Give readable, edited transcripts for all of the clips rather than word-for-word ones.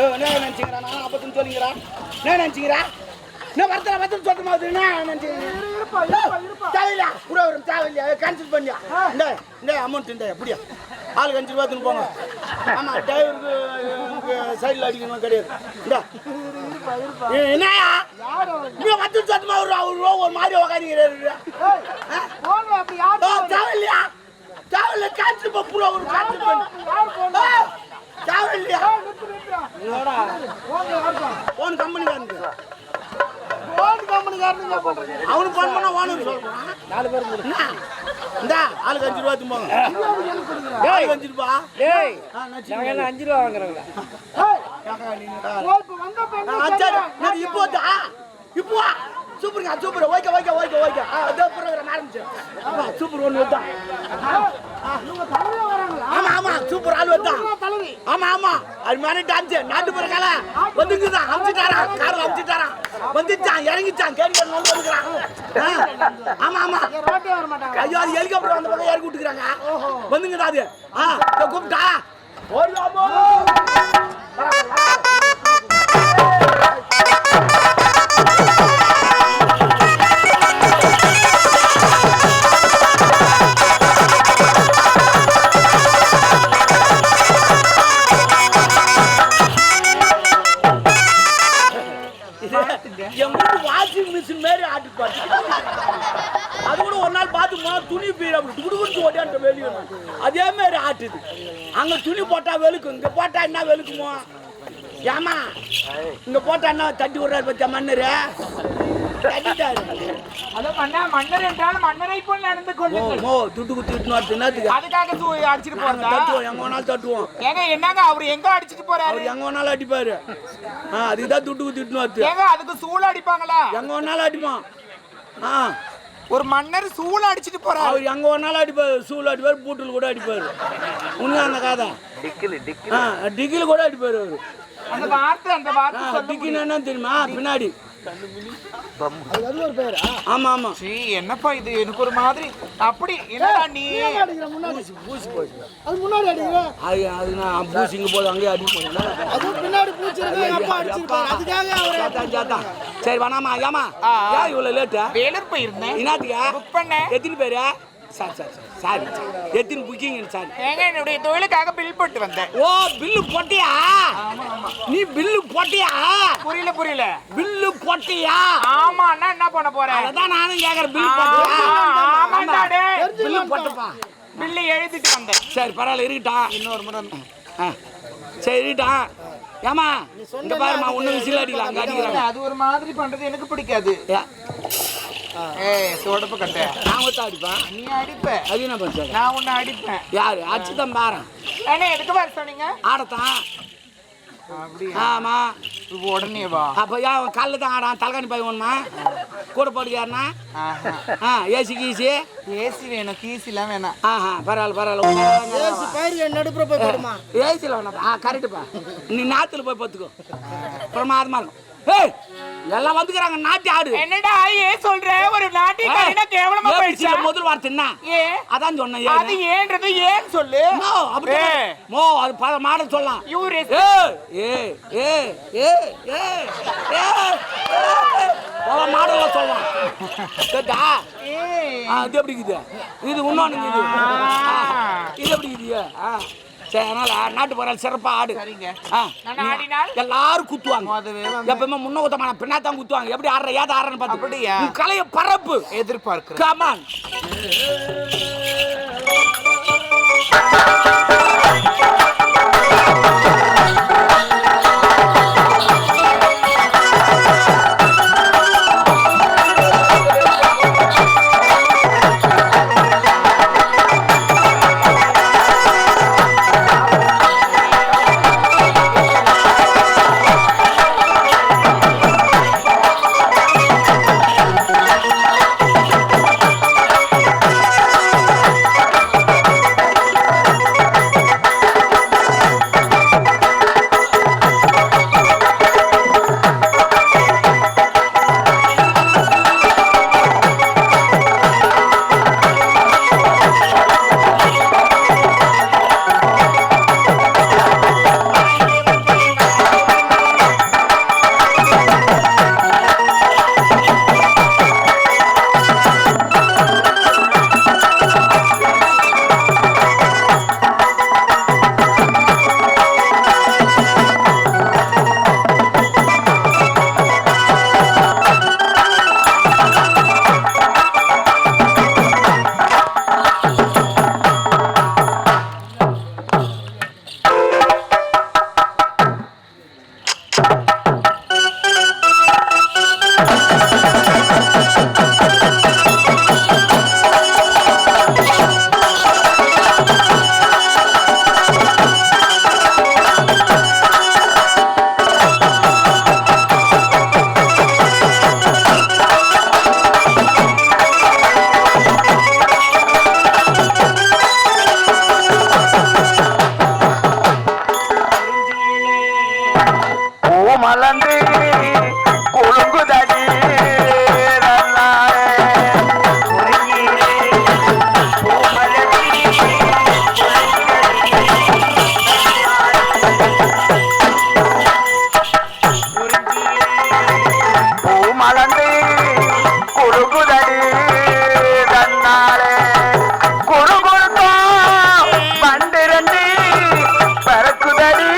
என்ன நினைச்சுக்கிறா? நான் அப்பத்துன்னு சொல்லிக்கிறா என்ன நினைச்சுக்கிறா? என்ன வரத்துல வரத்துல சொல்ற மாதிரி என்ன தேவையில்லையா? கூட வரும் தேவையில்லையா? கேன்சல் பண்ணியா? இந்த அமௌண்ட் இந்த எப்படியா ஆளுக்கு 5 ரூபாய்ன்னு போங்க. ஆமா டிரைவருக்கு சைடில் அடிக்கணும் கிடையாது. என்னையா நீங்க வந்து சத்தமா ஒரு மாதிரி உக்காந்துக்கிறாரு. தேவையில்லையா? தேவையில்ல கேன்சல் பண்ண ஒரு கேன்சல் பண்ண தேவையில்லையா? போன் கம்பெனிக்காரனுக்கு அவனுக்கு போன் பண்ணா ஓனருக்கு சொல்றான். 4 பேர் இந்த ஆளுக்கு 5 ரூபா போங்க. 5 ரூபா 5 ரூபா வாங்குறாங்களா? இப்போ சூப்பருங்க super okay okay okay okay அதோ ப்ரோகிராம் ஆரம்பிச்சு சூப்பர் ஒன்று வந்தான். ஆமா ஆமா சூப்பர் ஆள் வந்தான். ஆமா ஆமா அது மாதிரி டான்ஸ் நாட்டுப்புற கலை வந்துங்குதான். அமிச்சுட்டாரான் காரில் அமிச்சுட்டாரான் வந்துச்சான் இறங்கிச்சான் கேட்டு வந்துக்கிறான். ஆமா ஆமா ஐயோ அது ஹெலிகாப்டர் அந்த பக்கம் இறக்கி விட்டுக்கிறாங்க வந்துங்கடா அது. கூப்பிட்டா ஓடிவாமோ வாஷிங் மிஷின் மாதிரி ஆட்டு பாட்டு. அது கூட ஒரு நாள் பார்த்து துணி துடுகுடிச்சு ஓட்டியான்ற வெளியே அதே மாதிரி ஆட்டுது. அங்க துணி போட்டா வெளுக்கும், இங்க போட்டா என்ன வெளுக்குமோ? ஏமா இங்க போட்டா என்ன தட்டி விடுறாரு பத்தியா மன்னரு மன்னர் என்றால் மன்னரை போல் நடந்து கொள்ளுங்கள். துட்டு குத்து அதுக்காக அடிச்சிட்டு போறாங்க. தட்டுவோம் எங்க வேணாலும் தட்டுவோம். ஏங்க என்னங்க அவரு எங்க அடிச்சிட்டு போறாரு? அவர் எங்க வேணாலும் அடிப்பாரு. அதுதான் துட்டு குத்து ஏங்க அதுக்கு சூள அடிப்பாங்களா? எங்க வேணாலும் அடிப்பான். ஒரு மன்னர் சூள அடிச்சிட்டு போறாரு. அவர் எங்க வேணாலும் அடிப்பாரு. சூள அடிப்பாரு, பூட்டில் கூட அடிப்பாரு. உண்மையா அந்த காதை டிக்கில் கூட அடிப்பாரு அவரு. அந்த வார்த்தை டிக்கின்னு என்ன தெரியுமா? பின்னாடி ஆமா ஆமா என்னப்பா இது எனக்கு ஒரு மாதிரி அப்படி என்னடா நீ பூசி போச்சு அது முன்னாடி அடிங்க. அது நான் பூசிங்க போது அங்கேயே அடி போனேன். அது பின்னாடி பூச்சிருக்கேன் அதுக்காக அவரே. சரி வேணாமா ஏமா ஏன் இவ்வளவு லேட்டா? வேலூர் போயிருந்தேன். என்னத்துக்கு புக் பண்ண? எத்தனை பேரு? சாரி எத்தனை புக்கிங்? சாரி ஏங்க என்னுடைய தொழிலுக்காக பில் போட்டு வந்தேன். ஓ பில்லு போட்டியா? நீ பில்லு போட்டியா? புரியல பில்லு போட்டியா? ஆமா அண்ணா என்ன பண்ண போறேன்? அதான் நானும் கேக்குறேன். பில்லு போட்டியா? ஆமாடா பில்லு போட்டப்பா. பில்லு எழுதிட்டு வந்தேன். சரி பரவாயில்ல இருக்கட்டும். இன்னொரு முறை சரி இருக்கட்டும். ஏமா இங்க பாருமா ஒண்ணு விசில் அடிக்கலாம் அங்க அடிக்கிறாங்க. அது ஒரு மாதிரி பண்றது எனக்கு பிடிக்காது. சோடப்பு கட்ட நான் ஒத்த அடிப்பேன். நீ அடிப்ப. அது என்ன பண்ண? நான் உன்னை அடிப்பேன். யாரு அடிச்சுதான் பாரு. எதுக்கு வர சொன்னீங்க? ஆடத்தான். ஆமா உடனே வா. அப்ப ஏன் காலைல தான் ஆடான்? தலைகாணி போய் ஒண்ணுமா கூட போடுக்காருனா? ஏசி கீசி ஏசி வேணும், கீசிலாம் வேணாம். பரவாயில்ல நடுப்புற போய் போடுமா? ஏசில வேணாம். கரெக்டுப்பா. நீ நாத்துல போய் பார்த்துக்கோ. பிரமாதமா இருக்கும். எல்லாம் வந்துக்கிறாங்க நாட்டி ஆடு. என்னடா ஏன் சொல்ற? ஒரு நாட்டி கறினா கேவலமா போயிடுச்சு. முதல் வார்த்தை என்ன? அதான் சொன்னேன். அது ஏன்றது ஏன் சொல்லு. அப்படி அது பல மாடல் சொல்லலாம். பல மாடல சொல்லலாம். கேட்டா இது எப்படி இருக்குது? இது இன்னொன்னு இது எப்படி இருக்குது? சரி அதனால நாட்டு போறாள் சிறப்பா ஆடு. எல்லாரும் குத்துவாங்க. எப்பவுமே முன்ன குத்தமான பின்னாத்தான் குத்துவாங்க. எப்படி ஆடுற ஏதாவது ஆடுறன்னு பார்த்து கலைய பரப்பு எதிர்பார்க்க. கமான் மலந்து கொழுங்குதடி பூமலந்து கொழுங்குதடி தன்னாலே கொழு கொடுத்தோ பண்டிரண்டி பறக்குதடி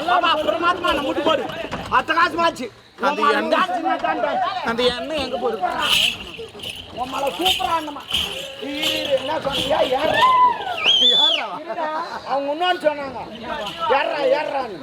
ஆமா பிரமாதமா நான் முட்டு போடு அட்டகாசமாச்சு அந்த எண்ணெய் எங்க போகுது உம்மள சூப்பரா ஆடணுமா என்ன சொன்னீங்க அவங்க இன்னொன்னு சொன்னாங்க ஏறான்னு